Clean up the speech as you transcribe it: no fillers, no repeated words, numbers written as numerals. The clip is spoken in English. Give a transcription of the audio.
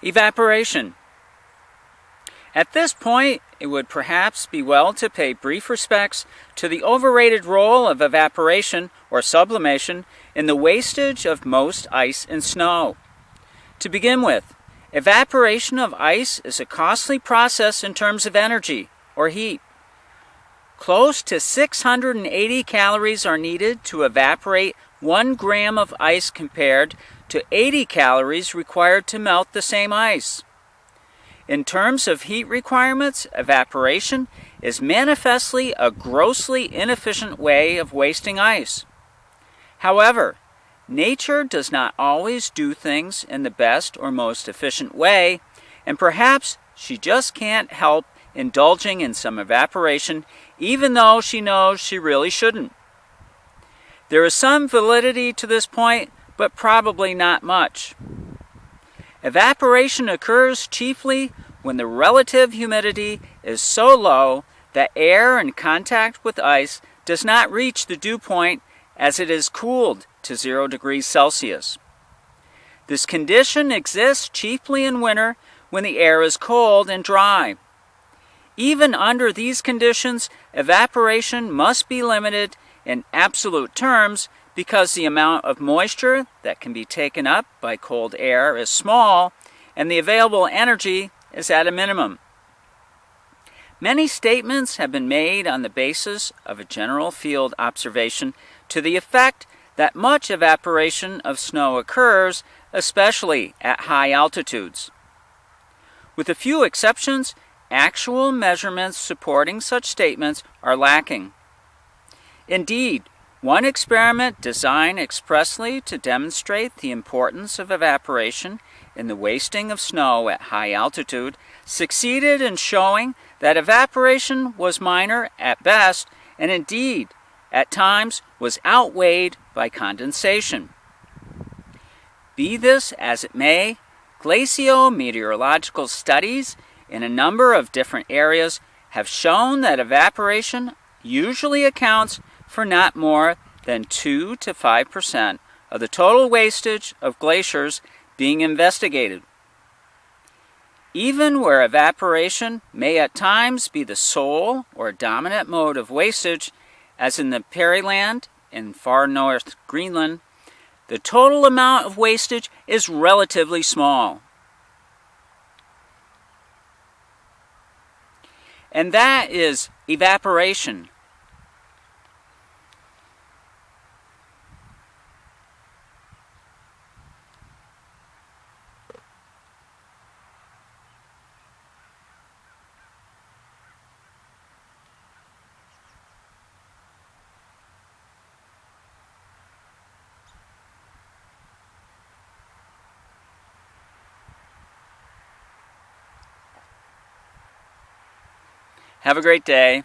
Evaporation. At this point, it would perhaps be well to pay brief respects to the overrated role of evaporation or sublimation in the wastage of most ice and snow. To begin with, evaporation of ice is a costly process in terms of energy or heat. Close to 680 calories are needed to evaporate 1 gram of ice compared to 80 calories required to melt the same ice. In terms of heat requirements, evaporation is manifestly a grossly inefficient way of wasting ice. However, nature does not always do things in the best or most efficient way, and perhaps she just can't help indulging in some evaporation even though she knows she really shouldn't. There is some validity to this point, but probably not much. Evaporation occurs chiefly when the relative humidity is so low that air in contact with ice does not reach the dew point as it is cooled to 0 degrees Celsius. This condition exists chiefly in winter when the air is cold and dry. Even under these conditions, evaporation must be limited in absolute terms because the amount of moisture that can be taken up by cold air is small and the available energy is at a minimum. Many statements have been made on the basis of a general field observation to the effect that much evaporation of snow occurs, especially at high altitudes. With a few exceptions, actual measurements supporting such statements are lacking. Indeed, one experiment designed expressly to demonstrate the importance of evaporation in the wasting of snow at high altitude succeeded in showing that evaporation was minor at best and indeed at times was outweighed by condensation. Be this as it may, glacial-meteorological studies in a number of different areas have shown that evaporation usually accounts for not more than 2 to 5% of the total wastage of glaciers being investigated. Even where evaporation may at times be the sole or dominant mode of wastage, as in the Pearland in far north Greenland, the total amount of wastage is relatively small. And that is evaporation. Have a great day.